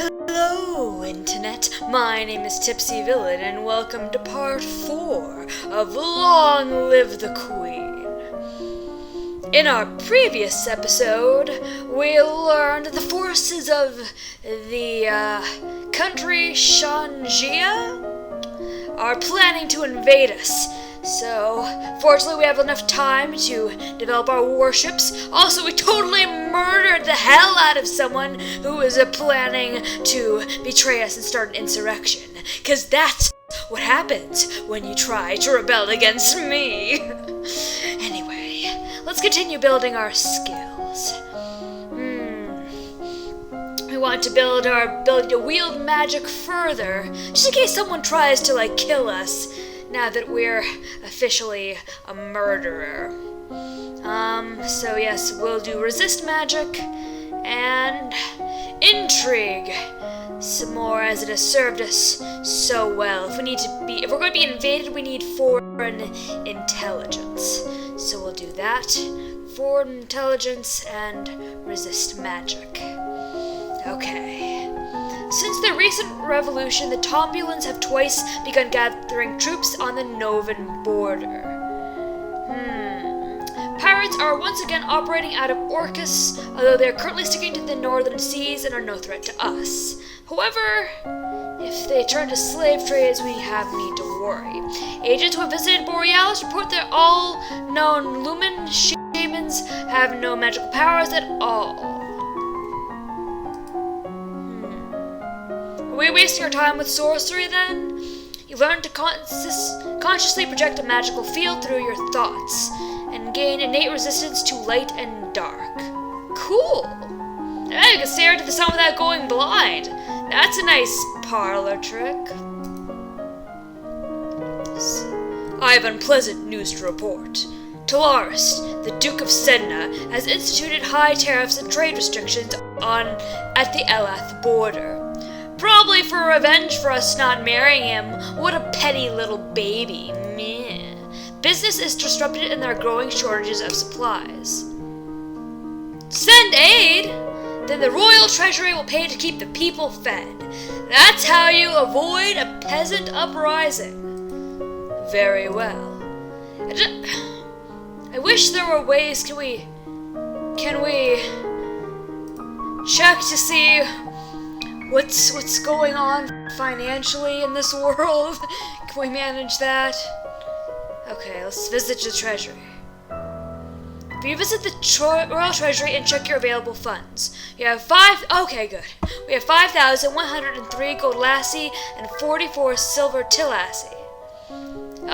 Hello, Internet. My name is Tipsy Villain, and welcome to part 4 of Long Live the Queen. In our previous episode, we learned the forces of the country Shanjia are planning to invade us. So, fortunately, we have enough time to develop our warships. Also, we totally murdered the hell out of someone who was planning to betray us and start an insurrection. Because that's what happens when you try to rebel against me. Anyway, let's continue building our skills. We want to build our ability to wield magic further, just in case someone tries to, kill us. Now that we're officially a murderer. So yes, we'll do resist magic and intrigue some more, as it has served us so well. If we're going to be invaded, we need foreign intelligence. So we'll do that. Foreign intelligence and resist magic. Okay. Since the recent revolution, the Tombulans have twice begun gathering troops on the Novan border. Pirates are once again operating out of Orcus, although they are currently sticking to the northern seas and are no threat to us. However, if they turn to slave trades, we have need to worry. Agents who have visited Borealis report that all known Lumen shamans have no magical powers at all. Are we wasting our time with sorcery, then? You learn to consciously project a magical field through your thoughts, and gain innate resistance to light and dark. Cool! I can stare into the sun without going blind. That's a nice parlor trick. I have unpleasant news to report. Talaris, the Duke of Sedna, has instituted high tariffs and trade restrictions at the Elath border. Probably for revenge for us not marrying him. What a petty little baby. Meh. Business is disrupted and there are growing shortages of supplies. Send aid? Then the royal treasury will pay to keep the people fed. That's how you avoid a peasant uprising. Very well. I wish there were ways. Can we check to see what's going on financially in this world? Can we manage that? Okay, let's visit the treasury. If you visit the Royal Treasury and check your available funds, you have okay, good. We have 5,103 gold lassie and 44 silver tillassie.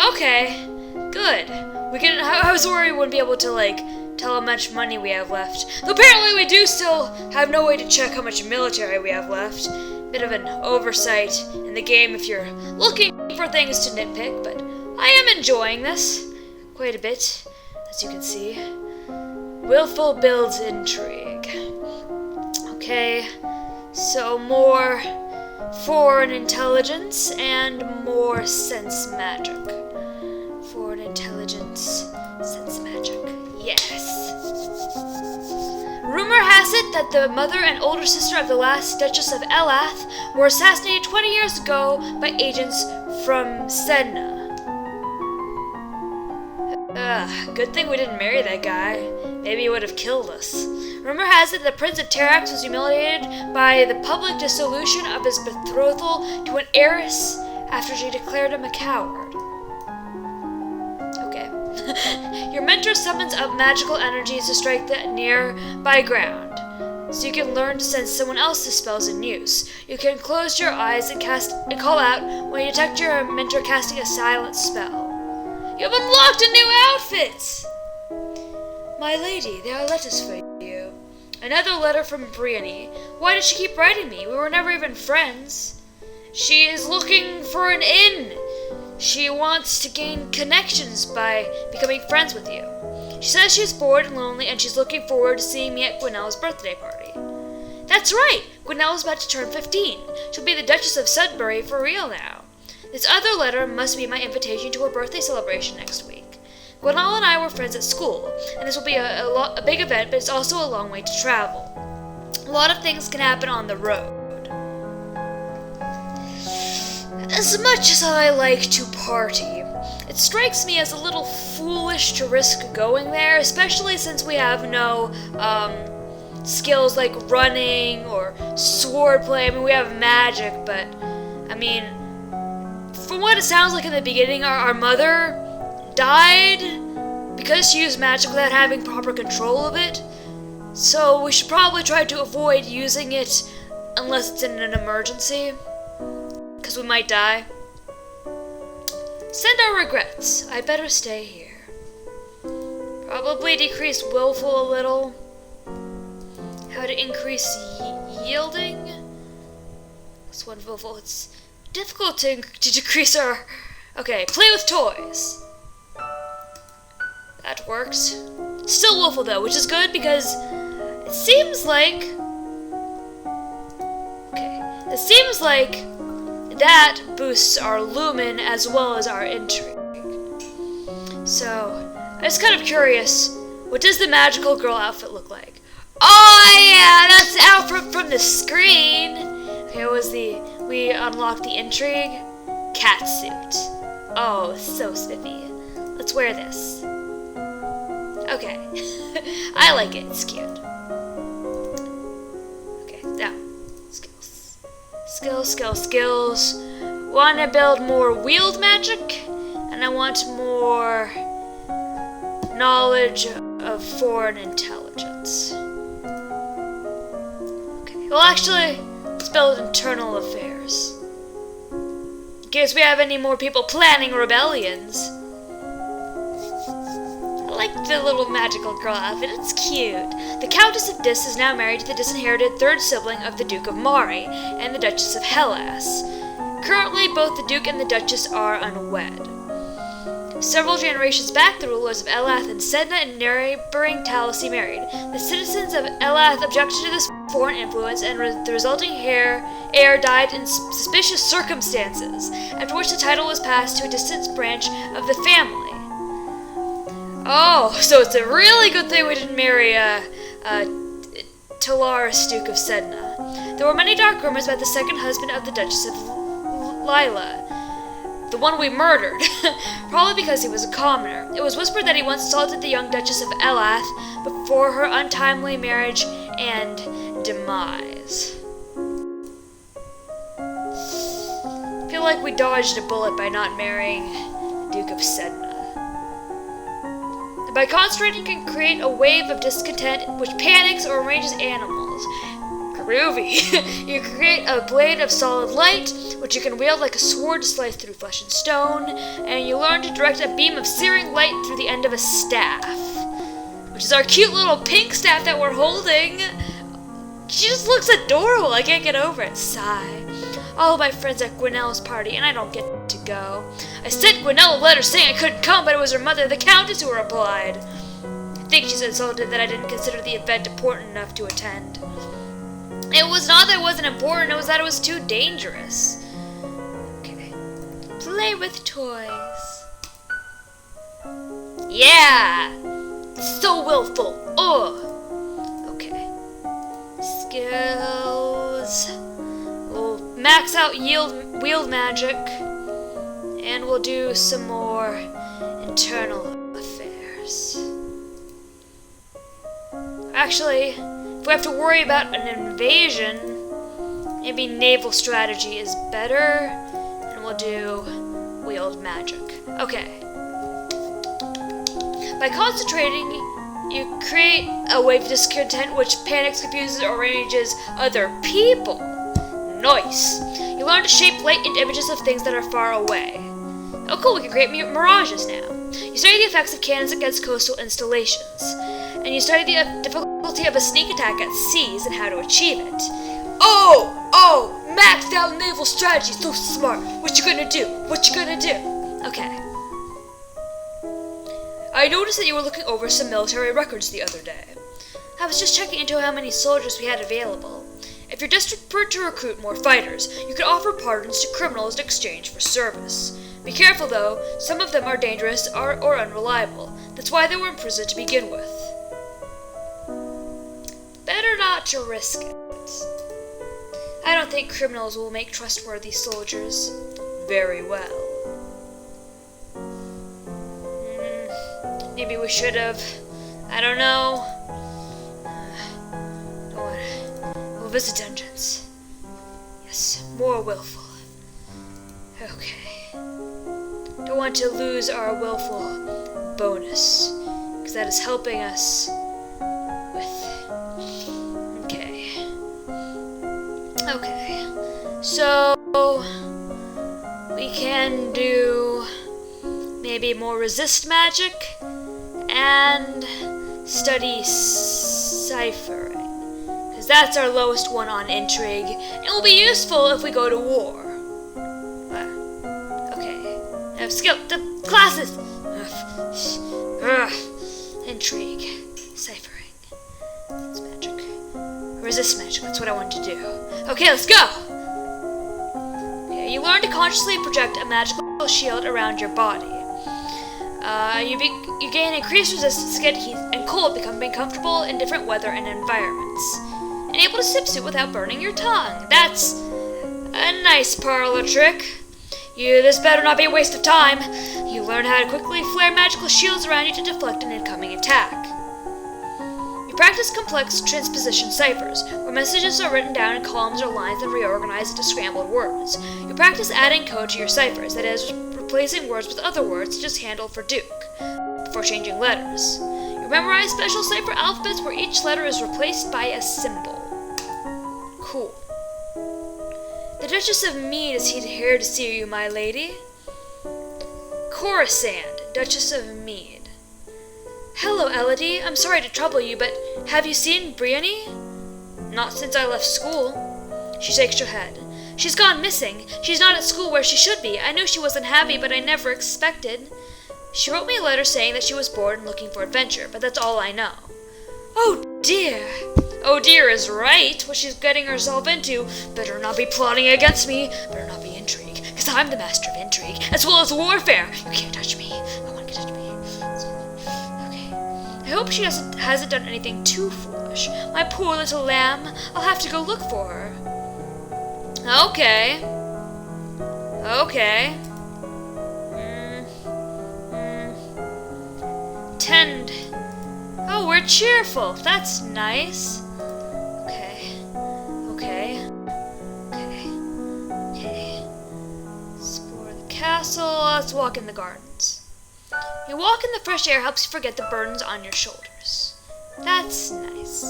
Okay, good. I was worried we wouldn't be able to, tell how much money we have left. Though apparently we do still have no way to check how much military we have left. Bit of an oversight in the game if you're looking for things to nitpick, but I am enjoying this quite a bit, as you can see. Willful builds intrigue. Okay, so more foreign intelligence and more sense magic. Foreign intelligence, sense magic. Yes. Rumor has it that the mother and older sister of the last Duchess of Elath were assassinated 20 years ago by agents from Sedna. Good thing we didn't marry that guy. Maybe he would have killed us. Rumor has it that the Prince of Terax was humiliated by the public dissolution of his betrothal to an heiress after she declared him a coward. Okay. Your mentor summons up magical energies to strike the nearby ground, so you can learn to sense someone else's spells in use. You can close your eyes and call out when you detect your mentor casting a silent spell. You have unlocked a new outfit! My lady, there are letters for you. Another letter from Brienne. Why does she keep writing me? We were never even friends. She is looking for an inn. She wants to gain connections by becoming friends with you. She says she's bored and lonely and she's looking forward to seeing me at Gwenella's birthday party. That's right! Gwenella's about to turn 15. She'll be the Duchess of Sudbury for real now. This other letter must be my invitation to her birthday celebration next week. Gwenella and I were friends at school, and this will be a big event, but it's also a long way to travel. A lot of things can happen on the road. As much as I like to party, it strikes me as a little foolish to risk going there, especially since we have no, skills like running or swordplay. I mean, we have magic, but, I mean, from what it sounds like in the beginning, our mother died because she used magic without having proper control of it. So we should probably try to avoid using it unless it's in an emergency, because we might die. Send our regrets. I better stay here. Probably decrease willful a little. How to increase yielding? That's one willful. It's difficult to decrease our... Okay, play with toys. That worked. Still willful though, which is good because it seems like... Okay, it seems like that boosts our lumen as well as our intrigue. So, I'm just kind of curious, what does the magical girl outfit look like? Oh yeah, that's out from the screen! Okay, what was we unlocked the intrigue? Catsuit. Oh, so spiffy. Let's wear this. Okay. I like it, it's cute. Okay, now. Skills. Skills. Want to build more wield magic, and I want more knowledge of foreign intelligence. Okay, well actually, let's build internal affairs. In case we have any more people planning rebellions. I like the little magical girl outfit, it's cute. The Countess of Dis is now married to the disinherited third sibling of the Duke of Mari and the Duchess of Hellas. Currently, both the Duke and the Duchess are unwed. Several generations back, the rulers of Elath and Sedna and neighboring Talasy married. The citizens of Elath objected to this foreign influence, and the resulting heir died in suspicious circumstances, after which the title was passed to a distant branch of the family. Oh, so it's a really good thing we didn't marry Talaris, Duke of Sedna. There were many dark rumors about the second husband of the Duchess of Lillah, the one we murdered, probably because he was a commoner. It was whispered that he once assaulted the young Duchess of Elath before her untimely marriage and demise. I feel like we dodged a bullet by not marrying the Duke of Sedna. By concentrating, you can create a wave of discontent which panics or enrages animals. Groovy. You create a blade of solid light, which you can wield like a sword to slice through flesh and stone, and you learn to direct a beam of searing light through the end of a staff, which is our cute little pink staff that we're holding. She just looks adorable. I can't get over it. Sigh. All of my friends at Gwinnell's party, and I don't get to go. I sent Gwinnell a letter saying I couldn't come, but it was her mother, the Countess, who replied. I think she's insulted that I didn't consider the event important enough to attend. It was not that it wasn't important, it was that it was too dangerous. Okay. Play with toys. Yeah! So willful. Ugh. Okay. Skills. We'll max out wield magic, and we'll do some more internal affairs. Actually, if we have to worry about an invasion, maybe naval strategy is better, and we'll do wield magic. Okay. By concentrating, you create a wave of discontent which panics, confuses, or enrages other people. Nice! You learn to shape light into images of things that are far away. Oh cool, we can create mirages now. You study the effects of cannons against coastal installations. And you study the difficulty of a sneak attack at seas and how to achieve it. Oh! Maxed out naval strategy, so smart! What you gonna do? Okay. I noticed that you were looking over some military records the other day. I was just checking into how many soldiers we had available. If you're desperate to recruit more fighters, you could offer pardons to criminals in exchange for service. Be careful though, some of them are dangerous or unreliable. That's why they were in prison to begin with. Better not to risk it. I don't think criminals will make trustworthy soldiers. very well. Maybe we should have, I don't know. We'll visit dungeons. Yes, more willful. Okay. Don't want to lose our willful bonus, because that is helping us with... Okay. So, we can do maybe more resist magic and study ciphering, because that's our lowest one on intrigue. It will be useful if we go to war. Okay. Now skill, the classes. Intrigue, ciphering. It's magic. Resist magic. That's what I want to do. Okay, let's go. Okay, you learn to consciously project a magical shield around your body. You gain increased resistance to get heat and cold, becoming comfortable in different weather and environments. And able to sip soup without burning your tongue. That's a nice parlor trick. This better not be a waste of time. You learn how to quickly flare magical shields around you to deflect an incoming attack. You practice complex transposition ciphers, where messages are written down in columns or lines and reorganized into scrambled words. You practice adding code to your ciphers, that is, replacing words with other words, such as handle for Duke, before changing letters. You memorize special cipher alphabets where each letter is replaced by a symbol. Cool. The Duchess of Mead is here to see you, my lady. Coruscant, Duchess of Mead. Hello, Elodie. I'm sorry to trouble you, but have you seen Briony? Not since I left school. She shakes her head. She's gone missing. She's not at school where she should be. I knew she wasn't happy, but I never expected. She wrote me a letter saying that she was bored and looking for adventure, but that's all I know. Oh dear. Oh dear is right. What she's getting herself into. Better not be plotting against me. Better not be intrigue, because I'm the master of intrigue, as well as warfare. You can't touch me. No one can touch me. Okay. I hope she hasn't done anything too foolish. My poor little lamb. I'll have to go look for her. Okay. Okay. Tend. Oh, we're cheerful. That's nice. Okay. Explore the castle. Let's walk in the gardens. You walk in the fresh air helps you forget the burdens on your shoulders. That's nice.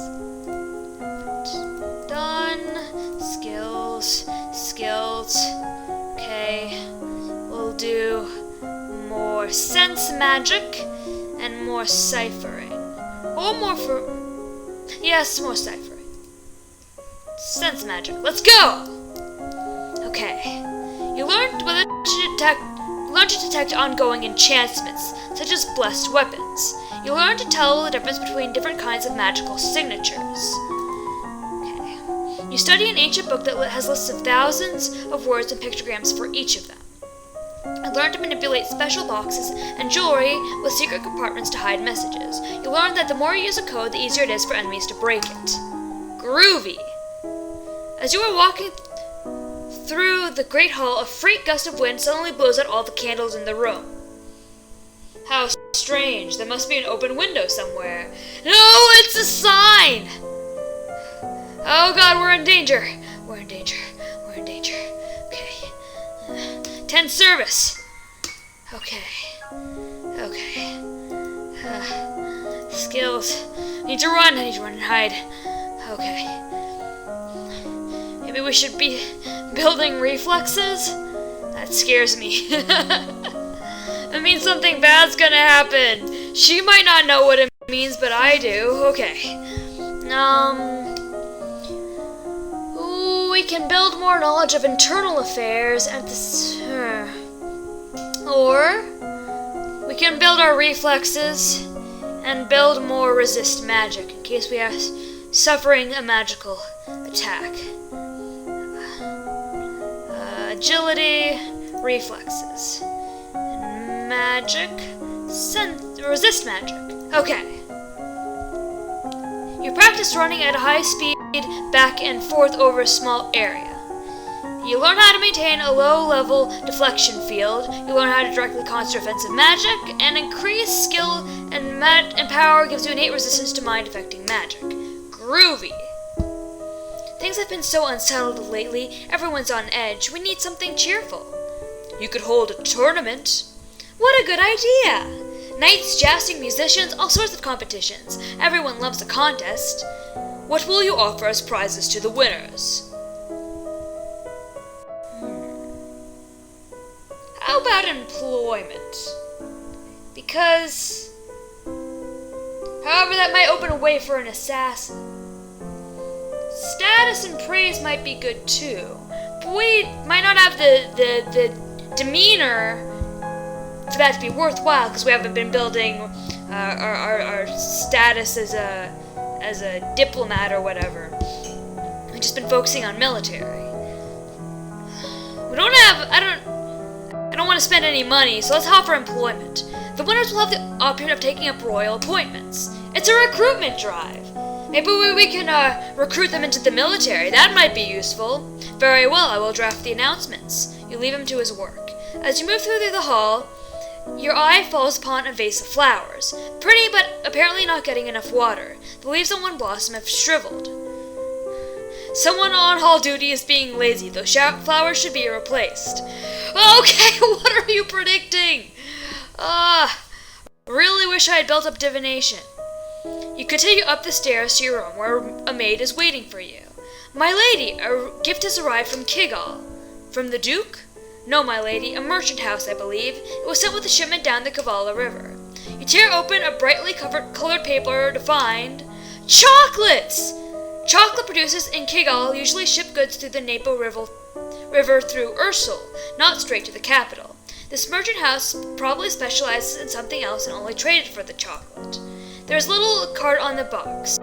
Done. Skills. Okay. We'll do more sense magic and more ciphering. Or more yes, more ciphering. Sense magic. Let's go! Okay. You learn to detect ongoing enchantments, such as blessed weapons. You learn to tell the difference between different kinds of magical signatures. Okay. You study an ancient book that has lists of thousands of words and pictograms for each of them. You learn to manipulate special boxes and jewelry with secret compartments to hide messages. You learn that the more you use a code, the easier it is for enemies to break it. Groovy! As you are walking through the great hall, a freak gust of wind suddenly blows out all the candles in the room. How strange. There must be an open window somewhere. No, it's a sign! Oh god, we're in danger. Okay. 10 service. Okay. Skills. I need to run and hide. Okay. Maybe we should be building reflexes? That scares me. It means something bad's gonna happen. She might not know what it means, but I do. Okay. We can build more knowledge of internal affairs at this... Or we can build our reflexes and build more resist magic in case we are suffering a magical attack. Agility, reflexes, and magic, resist magic. Okay. You practice running at a high speed back and forth over a small area. You learn how to maintain a low-level deflection field, you learn how to directly conjure offensive magic, and increased skill and power gives you innate resistance to mind-affecting magic. Groovy! Things have been so unsettled lately, everyone's on edge, we need something cheerful. You could hold a tournament. What a good idea! Knights, jousting, musicians, all sorts of competitions. Everyone loves a contest. What will you offer as prizes to the winners? How about employment? Because, however, that might open a way for an assassin. Status and praise might be good too, but we might not have the demeanor for that to be worthwhile because we haven't been building our status as a diplomat or whatever. We've just been focusing on military. We don't have, I don't want to spend any money, so let's offer employment. The winners will have the option of taking up royal appointments. It's a recruitment drive. Maybe we can recruit them into the military. That might be useful. Very well, I will draft the announcements. You leave him to his work. As you move through the hall, your eye falls upon a vase of flowers. Pretty, but apparently not getting enough water. The leaves on one blossom have shriveled. Someone on hall duty is being lazy. Those flowers should be replaced. Okay, what are you predicting? Really wish I had built up divination. You continue up the stairs to your room, where a maid is waiting for you. My lady, a gift has arrived from Kigal. From the Duke? No, my lady, a merchant house, I believe. It was sent with a shipment down the Kavala River. You tear open a brightly colored paper to find chocolates! Chocolate producers in Kigal usually ship goods through the Napo River through Ursul, not straight to the capital. This merchant house probably specializes in something else and only traded for the chocolate. There is a little card on the box.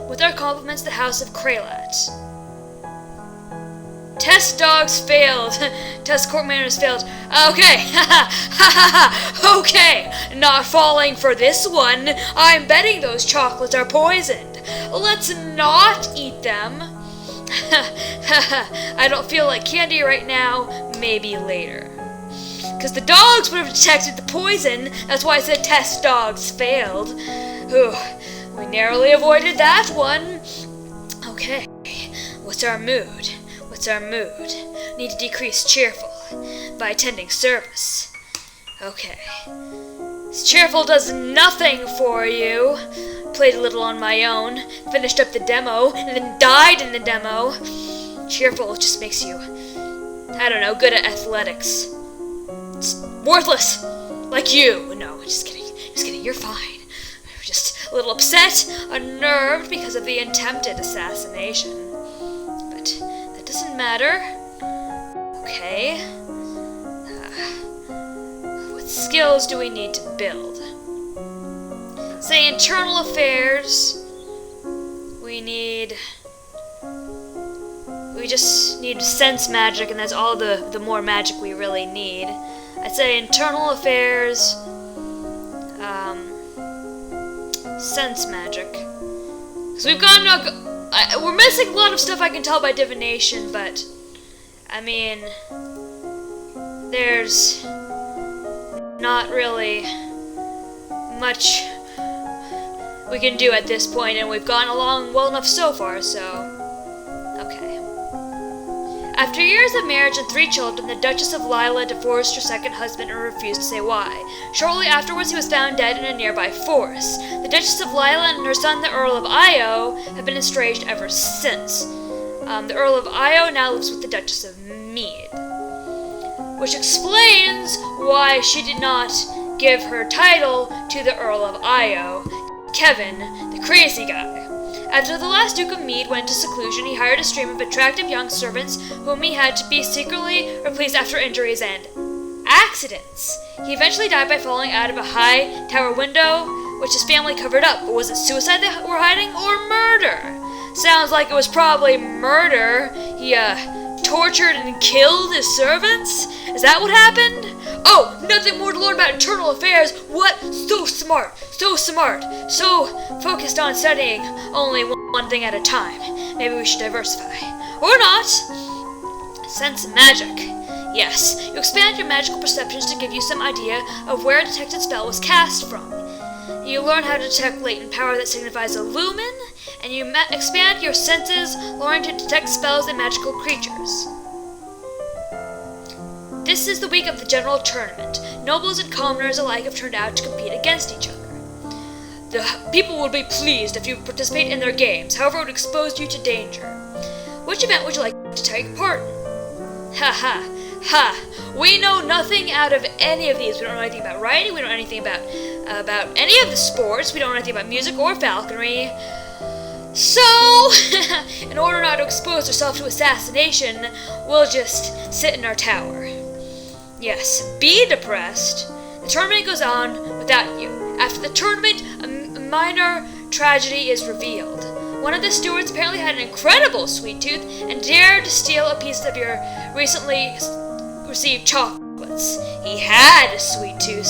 With our compliments, the House of Kralat. Test dogs failed. Test court manners failed. Okay. Okay. Not falling for this one. I'm betting those chocolates are poisoned. Let's not eat them. I don't feel like candy right now. Maybe later. Because the dogs would have detected the poison. That's why I said test dogs failed. Whew. We narrowly avoided that one. Okay. What's our mood? Need to decrease cheerful by attending service. Okay. This cheerful does nothing for you. Played a little on my own, finished up the demo, and then died in the demo. Cheerful just makes you, I don't know, good at athletics. It's worthless. Like you. No, just kidding. You're fine. We're just a little upset, unnerved because of the attempted assassination. But that doesn't matter. Okay. What skills do we need to build? Say internal affairs. We just need sense magic, and that's all the more magic we really need. I'd say internal affairs, sense magic. Because we've gotten we're missing a lot of stuff I can tell by divination, but I mean, there's not really much we can do at this point, and we've gone along well enough so far, so okay. After years of marriage and 3 children, the Duchess of Lillah divorced her second husband and refused to say why. Shortly afterwards, he was found dead in a nearby forest. The Duchess of Lillah and her son, the Earl of Io, have been estranged ever since. The Earl of Io now lives with the Duchess of Mead, which explains why she did not give her title to the Earl of Io, Kevin, the crazy guy. After the last Duke of Mead went into seclusion, he hired a stream of attractive young servants whom he had to be secretly replaced after injuries and accidents. He eventually died by falling out of a high tower window, which his family covered up. But was it suicide they were hiding, or murder? Sounds like it was probably murder. He, tortured and killed his servants? Is that what happened? Oh, nothing more to learn about internal affairs. What? So smart. So focused on studying only one thing at a time. Maybe we should diversify. Or not. Sense magic. Yes, you expand your magical perceptions to give you some idea of where a detected spell was cast from. You learn how to detect latent power that signifies a lumen, and you expand your senses, learning to detect spells and magical creatures. This is the week of the general tournament. Nobles and commoners alike have turned out to compete against each other. The people will be pleased if you participate in their games, however it would expose you to danger. Which event would you like to take part in? Ha ha ha! We know nothing out of any of these. We don't know anything about writing, we don't know anything about any of the sports, we don't know anything about music or falconry. So, in order not to expose ourselves to assassination, we'll just sit in our tower. Yes, be depressed. The tournament goes on without you. After the tournament, a minor tragedy is revealed. One of the stewards apparently had an incredible sweet tooth and dared to steal a piece of your recently received chocolates. He had a sweet tooth.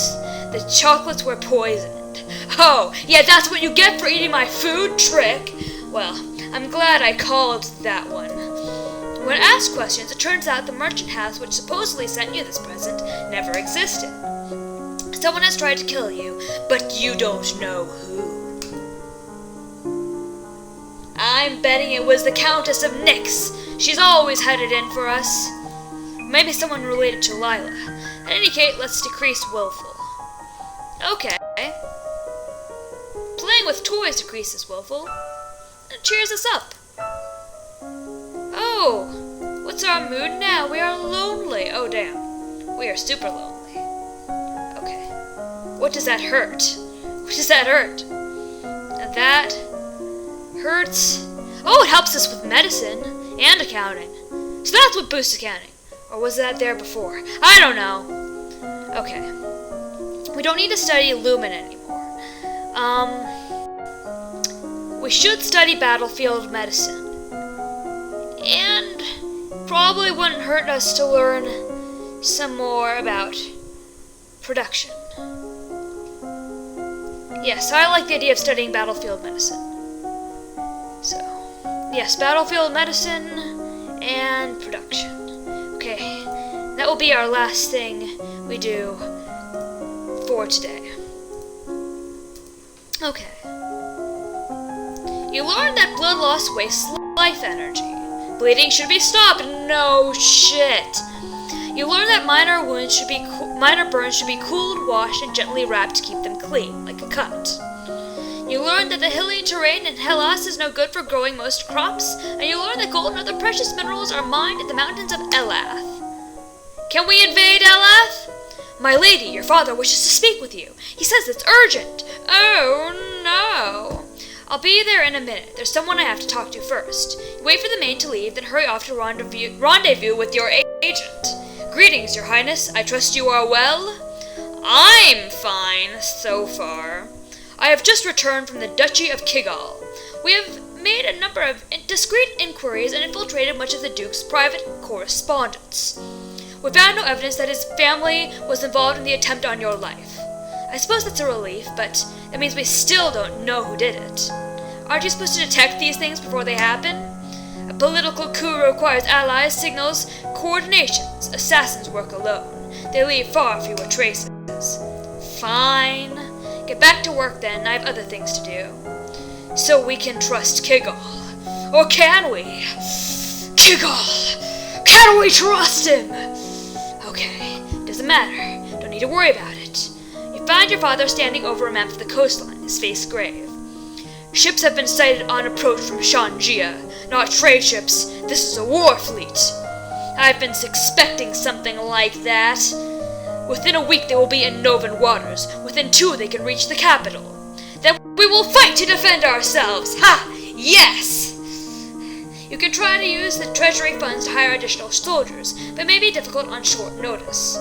The chocolates were poisoned. Oh, yeah, that's what you get for eating my food, trick. Well, I'm glad I called that one. When asked questions, it turns out the merchant house which supposedly sent you this present never existed. Someone has tried to kill you, but you don't know who. I'm betting it was the Countess of Nyx. She's always had it in for us. Maybe someone related to Lillah. In any case, let's decrease willful. Okay. Playing with toys decreases willful. It cheers us up. Oh, what's our mood now? We are lonely. Oh, damn. We are super lonely. Okay. What does that hurt? What does that hurt? That hurts. Oh, it helps us with medicine and accounting. So that's what boosts accounting. Or was that there before? I don't know. Okay. We don't need to study Lumen anymore. We should study battlefield medicine. And probably wouldn't hurt us to learn some more about production. Yes, I like the idea of studying battlefield medicine. So, yes, battlefield medicine and production. Okay, that will be our last thing we do for today. Okay. You learned that blood loss wastes life energy. Bleeding should be stopped. No shit. You learned that minor burns should be cooled, washed, and gently wrapped to keep them clean, like a cut. You learned that the hilly terrain in Hellas is no good for growing most crops, and you learned that gold and other precious minerals are mined in the mountains of Elath. Can we invade Elath? My lady, your father wishes to speak with you. He says it's urgent. Oh, no. I'll be there in a minute. There's someone I have to talk to first. You wait for the maid to leave, then hurry off to rendezvous with your agent. Greetings, your highness. I trust you are well? I'm fine, so far. I have just returned from the Duchy of Kigal. We have made a number of discreet inquiries and infiltrated much of the Duke's private correspondence. We found no evidence that his family was involved in the attempt on your life. I suppose that's a relief, but that means we still don't know who did it. Aren't you supposed to detect these things before they happen? A political coup requires allies, signals, coordinations. Assassins work alone. They leave far fewer traces. Fine. Get back to work then. I have other things to do. So we can trust Kigal. Or can we? Kigal! Can we trust him? Okay, doesn't matter. Don't need to worry about it. You find your father standing over a map of the coastline, his face grave. Ships have been sighted on approach from Shanjia. Not trade ships. This is a war fleet. I've been expecting something like that. Within a week they will be in Novan waters. Within 2 they can reach the capital. Then we will fight to defend ourselves. Ha! Yes! You can try to use the treasury funds to hire additional soldiers, but it may be difficult on short notice.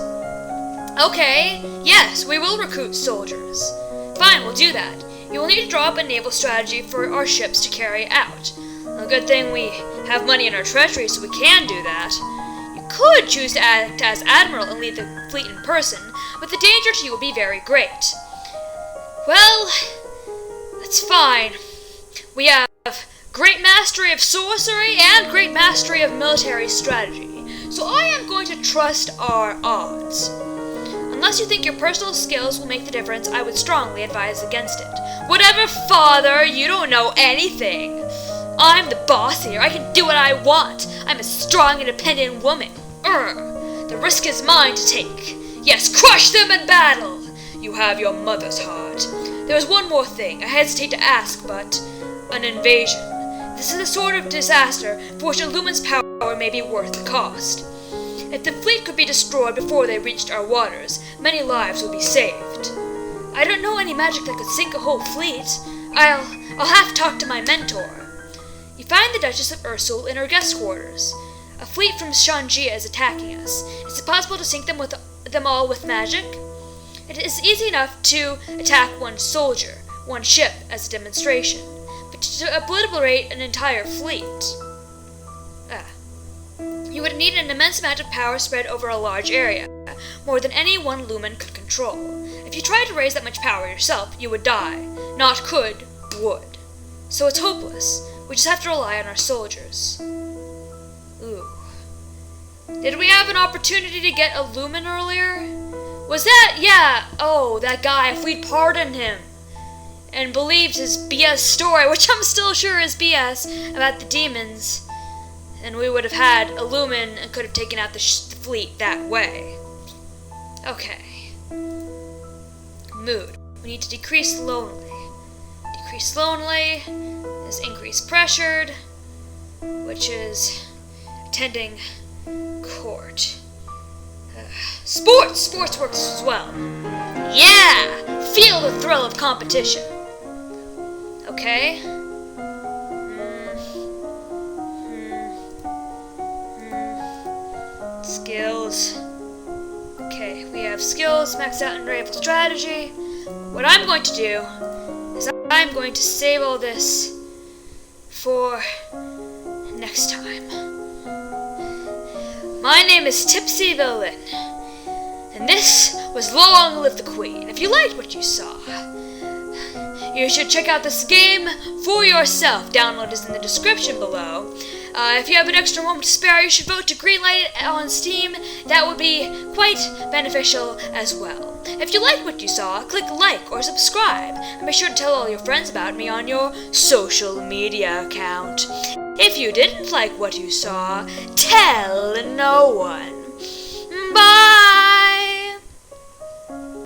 Okay, yes, we will recruit soldiers. Fine, we'll do that. You will need to draw up a naval strategy for our ships to carry out. A good thing we have money in our treasury so we can do that. You could choose to act as admiral and lead the fleet in person, but the danger to you would be very great. Well, that's fine. We have great mastery of sorcery and great mastery of military strategy. so I am going to trust our odds. Unless you think your personal skills will make the difference, I would strongly advise against it. Whatever, father, you don't know anything. I'm the boss here. I can do what I want. I'm a strong, independent woman. The risk is mine to take. Yes, crush them in battle. You have your mother's heart. There is one more thing. I hesitate to ask, but an invasion. This is the sort of disaster for which a lumen's power may be worth the cost. If the fleet could be destroyed before they reached our waters, many lives would be saved. I don't know any magic that could sink a whole fleet. I'll have to talk to my mentor. You find the Duchess of Ursul in her guest quarters. A fleet from Shanjia is attacking us. Is it possible to sink them all with magic? It is easy enough to attack one soldier, one ship, as a demonstration, but to obliterate an entire fleet... You would need an immense amount of power spread over a large area, more than any one lumen could control. If you tried to raise that much power yourself, you would die. Not could, would. So it's hopeless. We just have to rely on our soldiers. Ooh. Did we have an opportunity to get a lumen earlier? Was that, that guy, if we'd pardoned him and believed his BS story, which I'm still sure is BS, about the demons, and we would have had a lumen and could have taken out the fleet that way. Okay. Mood. We need to decrease lonely. Decrease lonely is increase pressured, which is attending court. Sports! Sports works as well. Yeah! Feel the thrill of competition. Okay. Skills. Okay, we have skills maxed out in naval strategy. What I'm going to do is I'm going to save all this for next time. My name is Tipsy Villain, and this was Long Live the Queen. If you liked what you saw, you should check out this game for yourself. Download is in the description below. If you have an extra moment to spare, you should vote to greenlight it on Steam. That would be quite beneficial as well. If you liked what you saw, click like or subscribe, and be sure to tell all your friends about me on your social media account. If you didn't like what you saw, tell no one. Bye!